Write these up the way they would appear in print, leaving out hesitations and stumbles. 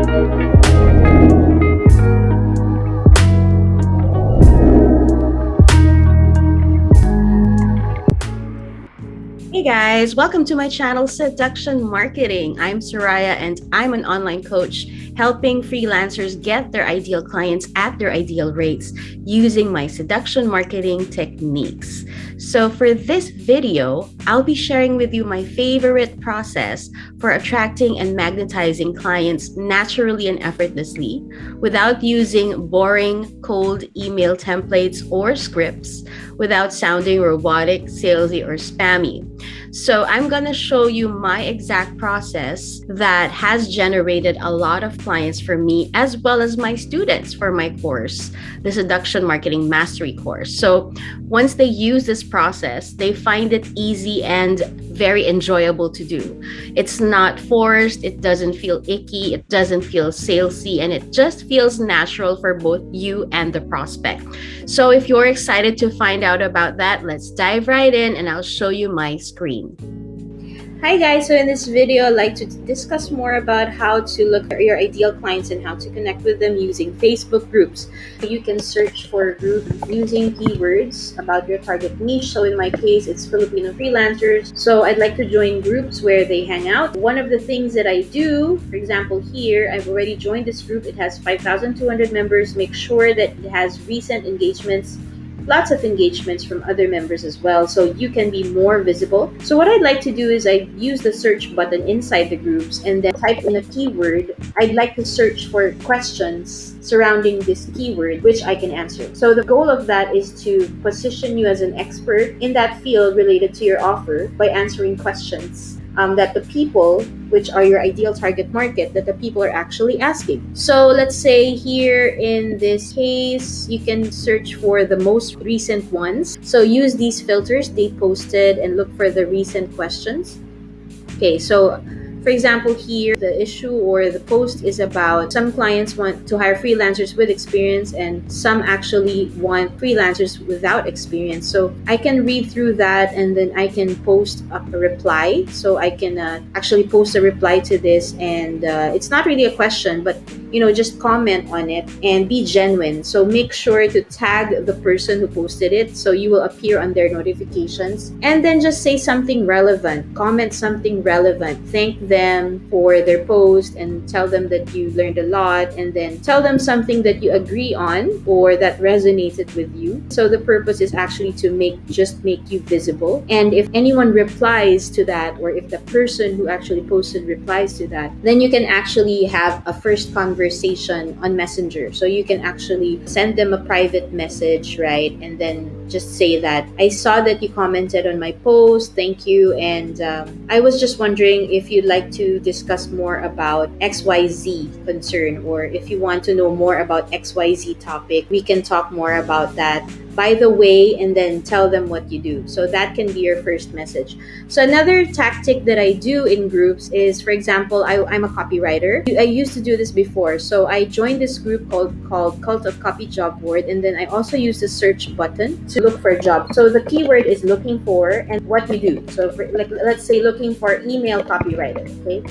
Hey guys, welcome to my channel Seduction Marketing. I'm Sariah and I'm an online coach helping freelancers get their ideal clients at their ideal rates using my seduction marketing techniques. So for this video, I'll be sharing with you my favorite process for attracting and magnetizing clients naturally and effortlessly without using boring, cold email templates or scripts, without sounding robotic, salesy, or spammy. So I'm going to show you my exact process that has generated a lot of clients for me as well as my students for my course, the Seduction Marketing Mastery course. So once they use this process, they find it easy and very enjoyable to do. It's not forced, it doesn't feel icky, it doesn't feel salesy, and it just feels natural for both you and the prospect. So if you're excited to find out about that, let's dive right in and I'll show you my screen. Hi guys, so in this video I'd like to discuss more about how to look at your ideal clients and how to connect with them using Facebook groups. You can search for a group using keywords about your target niche. So in my case, it's Filipino freelancers. So I'd like to join groups where they hang out. One of the things that I do, for example here, I've already joined this group. It has 5,200 members. Make sure that it has recent engagements, lots of engagements from other members as well, so you can be more visible. So what I'd like to do is I use the search button inside the groups and then type in a keyword. I'd like to search for questions surrounding this keyword which I can answer. So the goal of that is to position you as an expert in that field related to your offer by answering questions that the people, which are your ideal target market, that the people are actually asking. So let's say here in this case, you can search for the most recent ones. So use these filters, date posted, and look for the recent questions. Okay, so for example here, the issue or the post is about some clients want to hire freelancers with experience and some actually want freelancers without experience. So I can read through that and then I can post a reply. So I can actually post a reply to this, and it's not really a question, but just comment on it and be genuine. So make sure to tag the person who posted it so you will appear on their notifications, and then just say something relevant, comment something relevant, thank them for their post and tell them that you learned a lot, and then tell them something that you agree on or that resonated with you. So the purpose is actually to make you visible. And if anyone replies to that, or if the person who actually posted replies to that, then you can actually have a first conversation on Messenger. So you can actually send them a private message, right? And then just say that I saw that you commented on my post, thank you, and I was just wondering if you'd like to discuss more about XYZ concern, or if you want to know more about XYZ topic, we can talk more about that, by the way, and then tell them what you do. So that can be your first message. So another tactic that I do in groups is, for example, I'm a copywriter. I used to do this before. So I joined this group called Cult of Copy Job Board, and then I also use the search button to look for a job. So the keyword is looking for and what you do. So let's say looking for email copywriter, okay?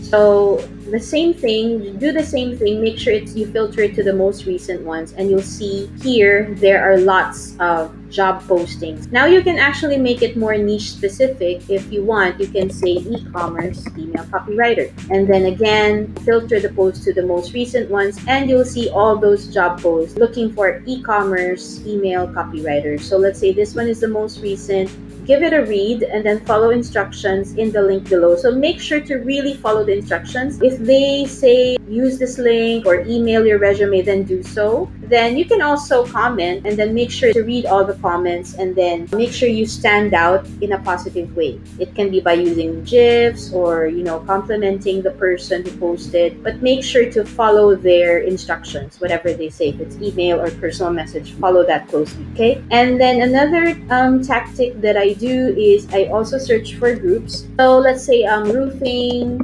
So the same thing, do the same thing, make sure you filter it to the most recent ones, and you'll see here there are lots of job postings. Now you can actually make it more niche specific. If you want, you can say e-commerce email copywriter, and then again filter the post to the most recent ones, and you'll see all those job posts looking for e-commerce email copywriter. So let's say this one is the most recent. Give it a read and then follow instructions in the link below. So make sure to really follow the instructions. If they say use this link or email your resume, then do so. Then you can also comment, and then make sure to read all the comments, and then make sure you stand out in a positive way. It can be by using GIFs or complimenting the person who posted, but make sure to follow their instructions, whatever they say. If it's email or personal message, follow that closely, okay? And then another tactic that I do is I also search for groups. So let's say roofing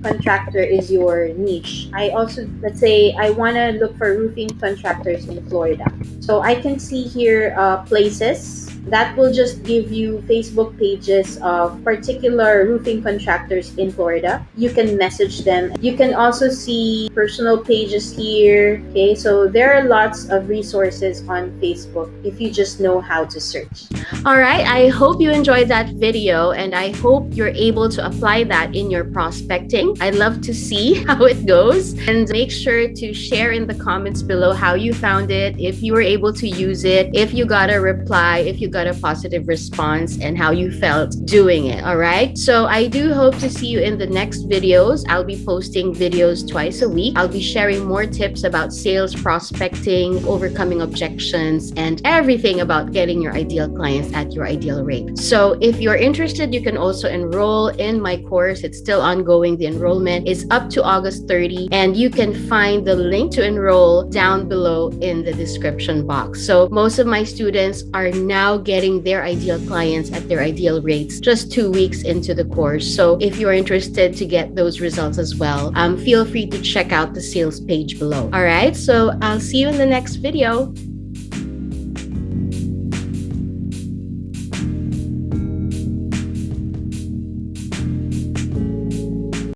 contractor is your niche. Let's say I want to look for roofing contractors in Florida. So I can see here places That will just give you Facebook pages of particular roofing contractors in Florida. You can message them. You can also see personal pages here. Okay, so there are lots of resources on Facebook if you just know how to search. All right, I hope you enjoyed that video and I hope you're able to apply that in your prospecting. I'd love to see how it goes, and make sure to share in the comments below how you found it, if you were able to use it, if you got a reply, if you got a positive response, and how you felt doing it. All right, so I do hope to see you in the next videos. I'll be posting videos twice a week. I'll be sharing more tips about sales, prospecting, overcoming objections, and everything about getting your ideal clients at your ideal rate. So if you're interested, you can also enroll in my course. It's still ongoing. The enrollment is up to August 30, and you can find the link to enroll down below in the description box. So most of my students are now getting their ideal clients at their ideal rates just 2 weeks into the course. So if you're interested to get those results as well, feel free to check out the sales page below. All right, so I'll see you in the next video.